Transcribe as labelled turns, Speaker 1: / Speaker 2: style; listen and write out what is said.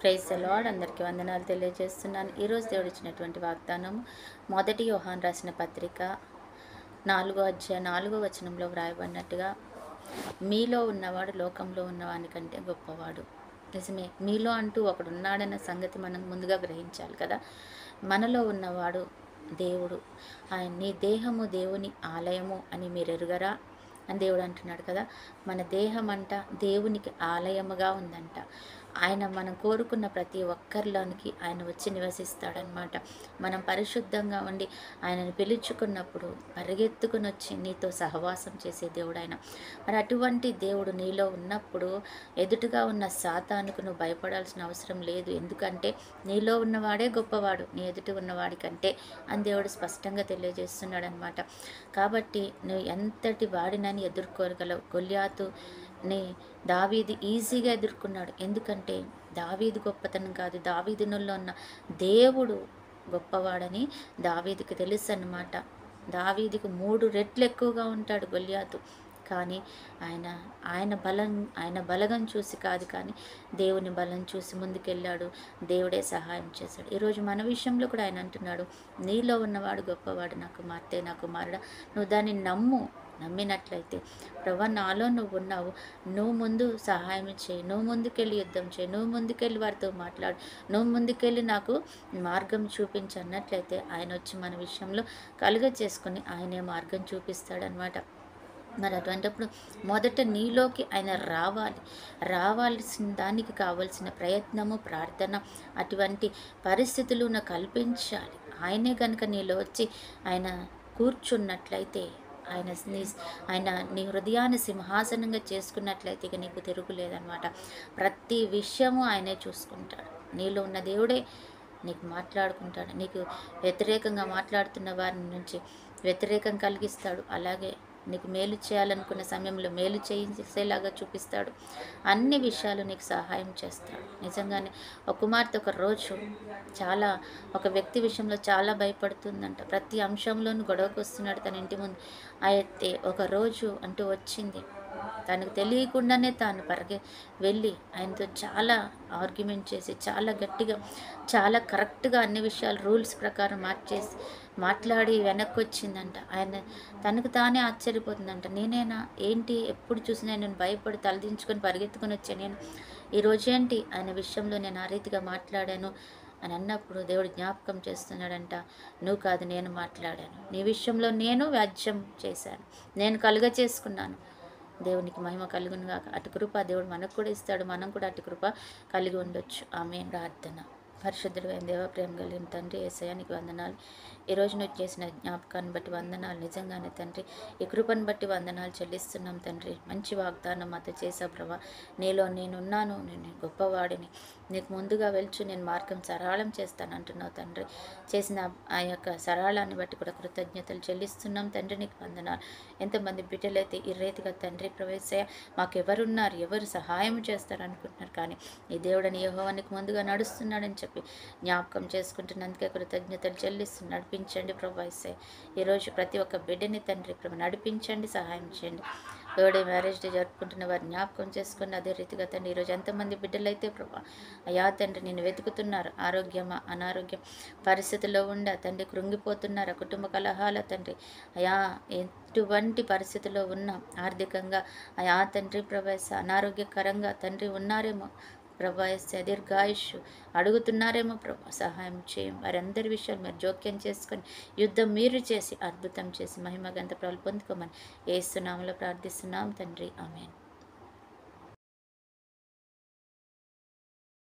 Speaker 1: Praise the lord. అందరికీ వందనాలు తెలియజేస్తున్నాను. ఈరోజు దేవుడు ఇచ్చినటువంటి వాగ్దానం 1 యోహాను రాసిన పత్రిక 4వ అధ్యాయం 4వ వచనంలో వ్రాయబడినట్టుగా, మీలో ఉన్నవాడు లోకంలో ఉన్నవాని కంటే గొప్పవాడు. నిజమే, మీలో అంటూ ఒకడున్నాడన్న సంగతి మనం ముందుగా గ్రహించాలి కదా. మనలో ఉన్నవాడు దేవుడు. నీ దేహము దేవుని ఆలయము అని మీరు ఎరుగరా అని దేవుడు అంటున్నాడు కదా. మన దేహం అంట దేవునికి ఆలయముగా ఉందంట. ఆయన మనం కోరుకున్న ప్రతి ఒక్కరిలోనికి ఆయన వచ్చి నివసిస్తాడనమాట. మనం పరిశుద్ధంగా ఉండి ఆయనను పిలుచుకున్నప్పుడు పరిగెత్తుకుని వచ్చి నీతో సహవాసం చేసే దేవుడు ఆయన. మరి అటువంటి దేవుడు నీలో ఉన్నప్పుడు ఎదుటిగా ఉన్న సాతానుకు నువ్వు భయపడాల్సిన అవసరం లేదు. ఎందుకంటే నీలో ఉన్నవాడే గొప్పవాడు నీ ఎదుటి ఉన్నవాడి కంటే అని దేవుడు స్పష్టంగా తెలియజేస్తున్నాడు అనమాట. కాబట్టి నువ్వు ఎంతటి వాడినని ఎదుర్కోగలవు. గొల్యాతు ని దావీదు ఈజీగా ఎదుర్కొన్నాడు. ఎందుకంటే దావీదు గొప్పతనం కాదు, దావీదునుల్లో ఉన్న దేవుడు గొప్పవాడని దావీదుకి తెలుసు అన్నమాట. దావీదుకు 3 రెట్లు ఎక్కువగా ఉంటాడు గొల్యాతు. కానీ ఆయన బలగం చూసి కాదు, కానీ దేవుని బలం చూసి ముందుకెళ్ళాడు. దేవుడే సహాయం చేశాడు. ఈరోజు మన విషయంలో కూడా ఆయన అంటున్నాడు, నీలో ఉన్నవాడు గొప్పవాడు, నా కుమార్తె, నా కుమారుడా, నువ్వు దాన్ని నమ్మినట్లయితే, ప్రభా నాలో నువ్వు ఉన్నావు, నువ్వు ముందు సహాయం చేయి, నువ్వు ముందుకెళ్ళి యుద్ధం చేయి, నువ్వు ముందుకెళ్ళి వారితో మాట్లాడు, నువ్వు ముందుకెళ్ళి నాకు మార్గం చూపించి అన్నట్లయితే ఆయన వచ్చి మన విషయంలో కలుగ చేసుకుని ఆయనే మార్గం చూపిస్తాడనమాట. మరి అటువంటిప్పుడు మొదట నీలోకి ఆయన రావాల్సిన దానికి కావలసిన ప్రయత్నము, ప్రార్థన, అటువంటి పరిస్థితులు నాకు కల్పించాలి. ఆయనే కనుక నీలో వచ్చి ఆయన కూర్చున్నట్లయితే, ఆయన నీ హృదయాన్ని సింహాసనంగా చేసుకున్నట్లయితే ఇక నీకు తిరుగులేదనమాట. ప్రతి విషయము ఆయనే చూసుకుంటాడు. నీలో ఉన్న దేవుడే నీకు మాట్లాడుకుంటాడు. నీకు వ్యతిరేకంగా మాట్లాడుతున్న వారి నుంచి వ్యతిరేకం కలిగిస్తాడు. అలాగే నీకు మేలు చేయాలనుకున్న సమయంలో మేలు చేసేలాగా చూపిస్తాడు. అన్ని విషయాలు నీకు సహాయం చేస్తాడు. నిజంగానే ఒక కుమార్తె ఒక రోజు ఒక వ్యక్తి విషయంలో చాలా భయపడుతుందంట. ప్రతి అంశంలోనూ గొడవకు వస్తున్నాడు తన ఇంటి ముందు. అయితే ఒక రోజు అంటూ వచ్చింది, తనకు తెలియకుండానే తాను వెళ్ళి ఆయనతో చాలా ఆర్గ్యుమెంట్ చేసి, చాలా గట్టిగా, చాలా కరెక్ట్గా అన్ని విషయాలు రూల్స్ ప్రకారం మాట్లాడి వెనక్కి వచ్చిందంట. తనకు తానే ఆశ్చర్యపోతుందంట. నేనేనా ఏంటి, ఎప్పుడు చూసినా నేను భయపడి తలదించుకొని పరిగెత్తుకొని వచ్చాను, నేను ఈరోజేంటి ఆయన విషయంలో నేను ఆ రీతిగా మాట్లాడాను అని అన్నప్పుడు దేవుడు జ్ఞాపకం చేస్తున్నాడంట, నువ్వు కాదు, నేను మాట్లాడాను, నీ విషయంలో నేను వ్యాజ్యం చేశాను, నేను కలుగ చేసుకున్నాను. దేవునికి మహిమ కలుగునుగాక. అటు కృప దేవుడు మనకు కూడా ఇస్తాడు. మనం కూడా అటు కృప కలిగి ఉండొచ్చు. ఆమేన్. ప్రార్థన. పరిశుద్ధుడైన దేవ, ప్రేమ కలిగిన తండ్రి, యేసయ్య నీకు వందనాలు. ఈరోజు నువ్వు చేసిన జ్ఞాపకాన్ని బట్టి వందనాలు. నిజంగానే తండ్రి, ఈ కృపను బట్టి వందనాలు చెల్లిస్తున్నాం తండ్రి. మంచి వాగ్దానం మాతో చేసా ప్రభా. నీలో నేనున్నాను, నేను గొప్పవాడిని, నీకు ముందుగా వెళ్చు, నేను మార్గం సరళం చేస్తాను అంటున్నావు తండ్రి. చేసిన ఆ యొక్క సరళాన్ని బట్టి కూడా కృతజ్ఞతలు చెల్లిస్తున్నాం తండ్రి. నీకు వందనాలు. ఎంతమంది బిడ్డలైతే ఈ రీతిగా తండ్రి ప్రవేశయ్య మాకెవరున్నారు, ఎవరు సహాయం చేస్తారు అనుకుంటున్నారు, కానీ ఈ దేవుడని యెహోవా నీకు ముందుగా నడుస్తున్నాడని చెప్పి జ్ఞాపకం చేసుకుంటున్నందుకే కృతజ్ఞతలు చెల్లిస్తూ నడిపించండి ప్రభు యేసయ్య. ఈరోజు ప్రతి ఒక్క బిడ్డని తండ్రి ప్రభు నడిపించండి, సహాయం చేయండి. బర్త్డే, మ్యారేజ్ డే జరుపుకుంటున్న వారు జ్ఞాపకం చేసుకుని అదే రీతిగా తండ్రి ఈరోజు ఎంతమంది బిడ్డలైతే ప్రభా అయా తండ్రి నేను వెతుకుతున్నారు, ఆరోగ్యమా అనారోగ్యం పరిస్థితుల్లో తండ్రి కృంగిపోతున్నారు, కుటుంబ కలహాల తండ్రి అయా ఎటువంటి పరిస్థితుల్లో ఉన్నా, ఆర్థికంగా అయా తండ్రి ప్రభాస్ అనారోగ్యకరంగా తండ్రి ఉన్నారేమో ప్రభాస్, దీర్ఘాయుష్ అడుగుతున్నారేమో ప్రభా, సహాయం చేయం. వారందరి విషయాలు మీరు జోక్యం చేసుకొని యుద్ధం మీరు చేసి అద్భుతం చేసి మహిమ గంత పొందుకోమని యేసు నామములో ప్రార్థిస్తున్నాం తండ్రి. ఆమేన్.